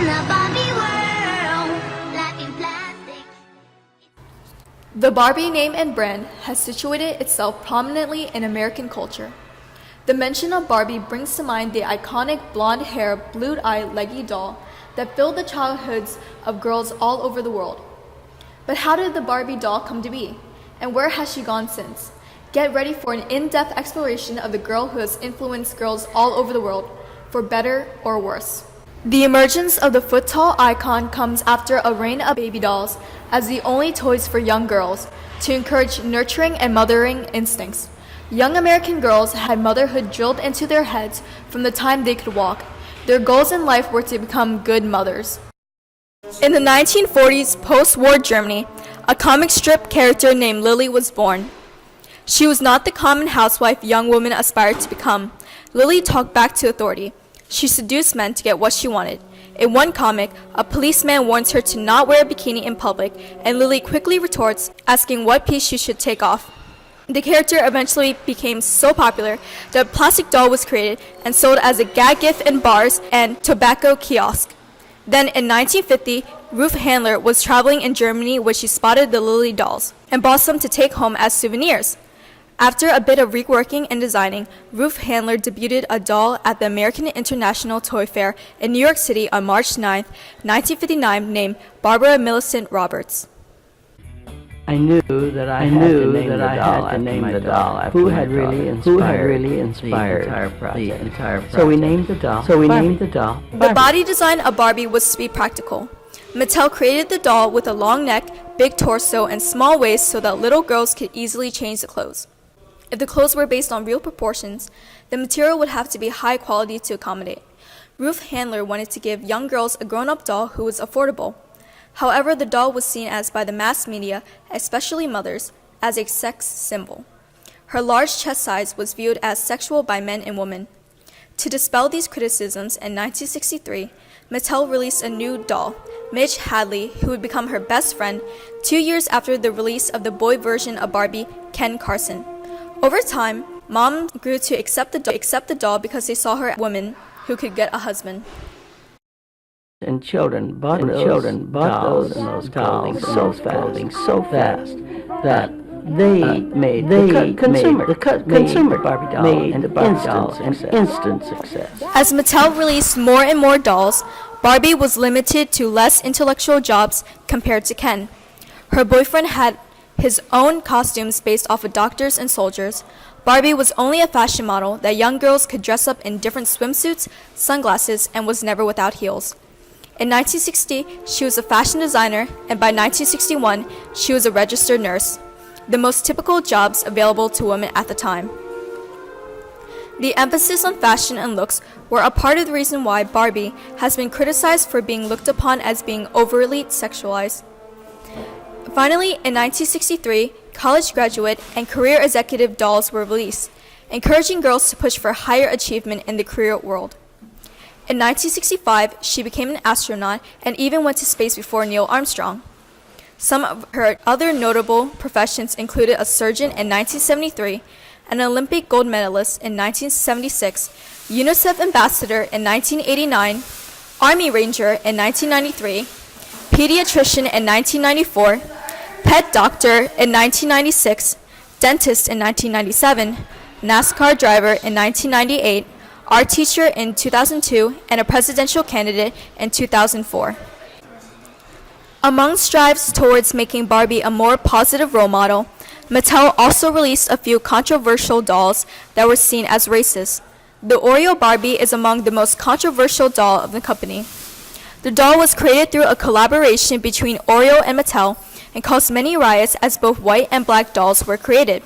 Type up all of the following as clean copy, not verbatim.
the Barbie world, life in plastic. The Barbie name and brand has situated itself prominently in American culture. The mention of Barbie brings to mind the iconic blonde-haired, blue-eyed, leggy doll that filled the childhoods of girls all over the world. But how did the Barbie doll come to be? And where has she gone since? Get ready for an in-depth exploration of the girl who has influenced girls all over the world, for better or worse. The emergence of the foot-tall icon comes after a reign of baby dolls as the only toys for young girls to encourage nurturing and mothering instincts. Young American girls had motherhood drilled into their heads from the time they could walk. Their goals in life were to become good mothers. In the 1940s, post-war Germany, a comic strip character named Lily was born. She was not the common housewife young women aspired to become. Lily talked back to authority. She seduced men to get what she wanted. In one comic, a policeman warns her to not wear a bikini in public, and Lily quickly retorts, asking what piece she should take off. The character eventually became so popular that a plastic doll was created and sold as a gag gift in bars and tobacco kiosk. Then in 1950, Ruth Handler was traveling in Germany when she spotted the Lily dolls and bought some to take home as souvenirs. After a bit of reworking and designing, Ruth Handler debuted a doll at the American International Toy Fair in New York City on March 9, 1959, named Barbara Millicent Roberts. I knew that I had to name the doll after who had really inspired the entire project. So we named the doll. The body design of Barbie was to be practical. Mattel created the doll with a long neck, big torso, and small waist so that little girls could easily change the clothes. If the clothes were based on real proportions, the material would have to be high quality to accommodate. Ruth Handler wanted to give young girls a grown-up doll who was affordable. However, the doll was seen as by the mass media, especially mothers, as a sex symbol. Her large chest size was viewed as sexual by men and women. To dispel these criticisms, in 1963, Mattel released a new doll, Midge Hadley, who would become her best friend 2 years after the release of the boy version of Barbie, Ken Carson. Over time, moms grew to accept the doll because they saw her as a woman who could get a husband. And children bought those dolls so fast that they made the consumer Barbie doll an instant success. As Mattel released more and more dolls, Barbie was limited to less intellectual jobs compared to Ken. Her boyfriend had his own costumes based off of doctors and soldiers. Barbie was only a fashion model that young girls could dress up in different swimsuits, sunglasses, and was never without heels. In 1960, she was a fashion designer, and by 1961, she was a registered nurse, the most typical jobs available to women at the time. The emphasis on fashion and looks were a part of the reason why Barbie has been criticized for being looked upon as being overly sexualized. Finally, in 1963, college graduate and career executive dolls were released, encouraging girls to push for higher achievement in the career world. In 1965, she became an astronaut and even went to space before Neil Armstrong. Some of her other notable professions included a surgeon in 1973, an Olympic gold medalist in 1976, UNICEF ambassador in 1989, Army Ranger in 1993, pediatrician in 1994, pet doctor in 1996, dentist in 1997, NASCAR driver in 1998, art teacher in 2002, and a presidential candidate in 2004. Among strives towards making Barbie a more positive role model, Mattel also released a few controversial dolls that were seen as racist. The Oreo Barbie is among the most controversial doll of the company. The doll was created through a collaboration between Oreo and Mattel and caused many riots as both white and black dolls were created.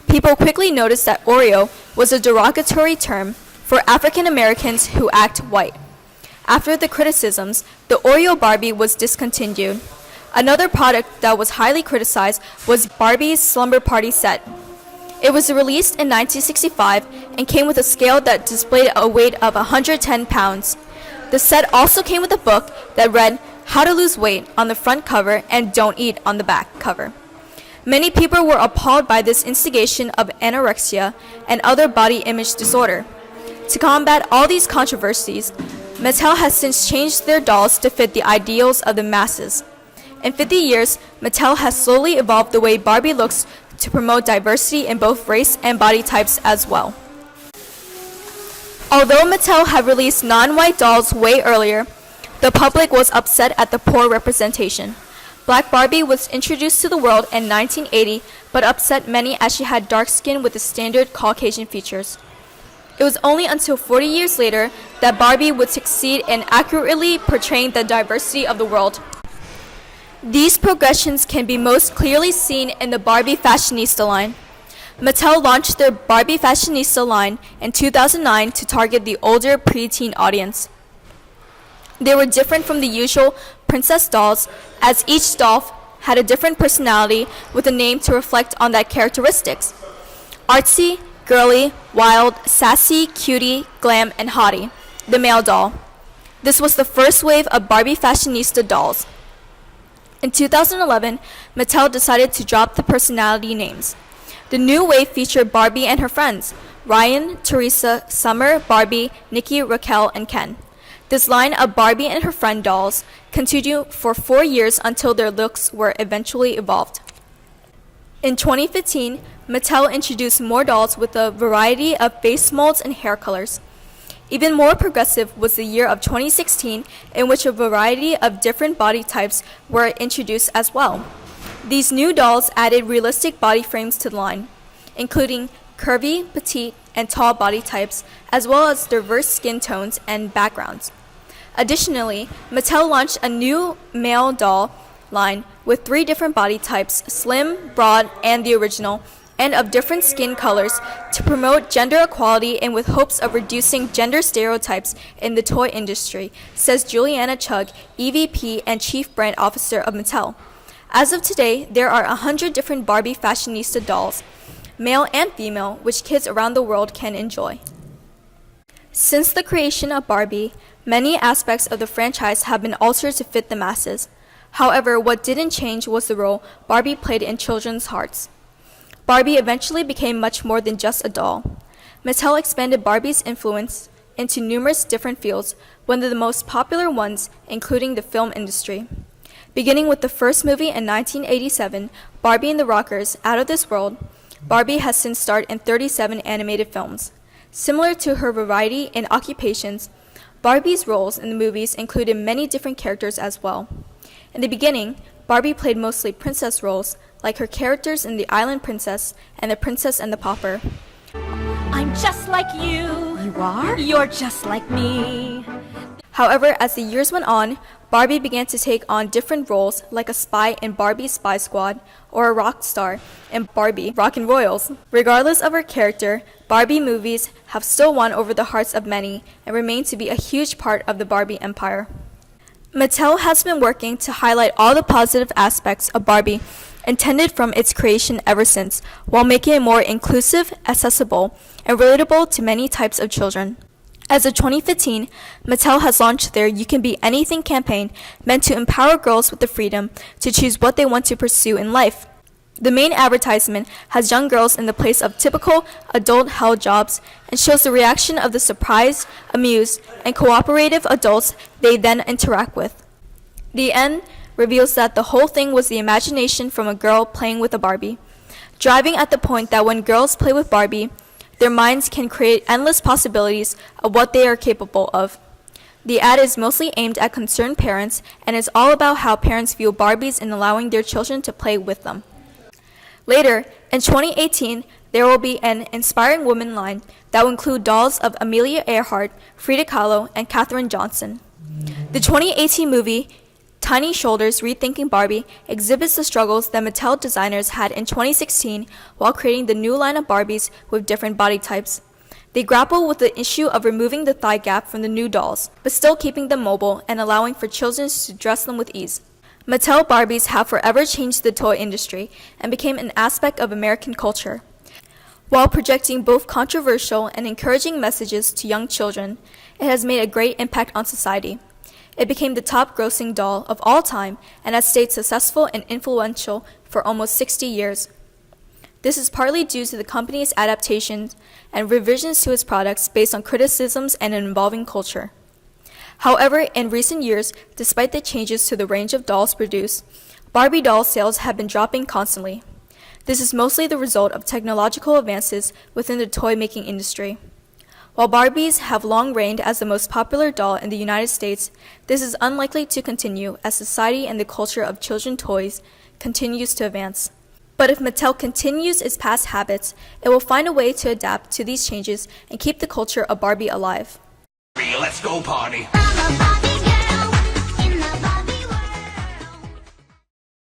People quickly noticed that Oreo was a derogatory term for African Americans who act white. After the criticisms, the Oreo Barbie was discontinued. Another product that was highly criticized was Barbie's Slumber Party set. It was released in 1965 and came with a scale that displayed a weight of 110 pounds. The set also came with a book that read How to Lose Weight on the front cover and Don't Eat on the back cover. Many people were appalled by this instigation of anorexia and other body image disorder. To combat all these controversies, Mattel has since changed their dolls to fit the ideals of the masses. In 50 years, Mattel has slowly evolved the way Barbie looks to promote diversity in both race and body types as well. Although Mattel had released non-white dolls way earlier, the public was upset at the poor representation. Black Barbie was introduced to the world in 1980, but upset many as she had dark skin with the standard Caucasian features. It was only until 40 years later that Barbie would succeed in accurately portraying the diversity of the world. These progressions can be most clearly seen in the Barbie Fashionista line. Mattel launched their Barbie Fashionista line in 2009 to target the older preteen audience. They were different from the usual princess dolls, as each doll had a different personality with a name to reflect on that characteristics. Artsy, girly, wild, sassy, cutie, glam, and hottie, the male doll. This was the first wave of Barbie Fashionista dolls. In 2011, Mattel decided to drop the personality names. The new wave featured Barbie and her friends, Ryan, Teresa, Summer, Barbie, Nikki, Raquel, and Ken. This line of Barbie and her friend dolls continued for 4 years until their looks were eventually evolved. In 2015, Mattel introduced more dolls with a variety of face molds and hair colors. Even more progressive was the year of 2016, in which a variety of different body types were introduced as well. These new dolls added realistic body frames to the line, including curvy, petite, and tall body types, as well as diverse skin tones and backgrounds. Additionally, Mattel launched a new male doll line with 3 different body types, slim, broad, and the original, and of different skin colors to promote gender equality and with hopes of reducing gender stereotypes in the toy industry, says Juliana Chug, EVP and Chief Brand Officer of Mattel. As of today, there are 100 different Barbie Fashionista dolls, male and female, which kids around the world can enjoy. Since the creation of Barbie, many aspects of the franchise have been altered to fit the masses. However, what didn't change was the role Barbie played in children's hearts. Barbie eventually became much more than just a doll. Mattel expanded Barbie's influence into numerous different fields, one of the most popular ones including the film industry. Beginning with the first movie in 1987, Barbie and the Rockers, Out of This World, Barbie has since starred in 37 animated films. Similar to her variety in occupations, Barbie's roles in the movies included many different characters as well. In the beginning, Barbie played mostly princess roles, like her characters in The Island Princess and The Princess and the Pauper. I'm just like you. You are? You're just like me. However, as the years went on, Barbie began to take on different roles, like a spy in Barbie Spy Squad or a rock star in Barbie Rockin' Royals. Regardless of her character, Barbie movies have still won over the hearts of many and remain to be a huge part of the Barbie empire. Mattel has been working to highlight all the positive aspects of Barbie intended from its creation ever since, while making it more inclusive, accessible, and relatable to many types of children. As of 2015, Mattel has launched their You Can Be Anything campaign meant to empower girls with the freedom to choose what they want to pursue in life. The main advertisement has young girls in the place of typical adult-held jobs and shows the reaction of the surprised, amused, and cooperative adults they then interact with. The end reveals that the whole thing was the imagination from a girl playing with a Barbie, driving at the point that when girls play with Barbie, their minds can create endless possibilities of what they are capable of. The ad is mostly aimed at concerned parents and is all about how parents view Barbies in allowing their children to play with them. Later, in 2018, there will be an Inspiring Woman line that will include dolls of Amelia Earhart, Frida Kahlo, and Katherine Johnson. The 2018 movie, Tiny Shoulders Rethinking Barbie, exhibits the struggles that Mattel designers had in 2016 while creating the new line of Barbies with different body types. They grapple with the issue of removing the thigh gap from the new dolls, but still keeping them mobile and allowing for children to dress them with ease. Mattel Barbies have forever changed the toy industry and became an aspect of American culture. While projecting both controversial and encouraging messages to young children, it has made a great impact on society. It became the top-grossing doll of all time and has stayed successful and influential for almost 60 years. This is partly due to the company's adaptations and revisions to its products based on criticisms and an evolving culture. However, in recent years, despite the changes to the range of dolls produced, Barbie doll sales have been dropping constantly. This is mostly the result of technological advances within the toy-making industry. While Barbies have long reigned as the most popular doll in the United States, this is unlikely to continue as society and the culture of children's toys continues to advance. But if Mattel continues its past habits, it will find a way to adapt to these changes and keep the culture of Barbie alive. I'm a Barbie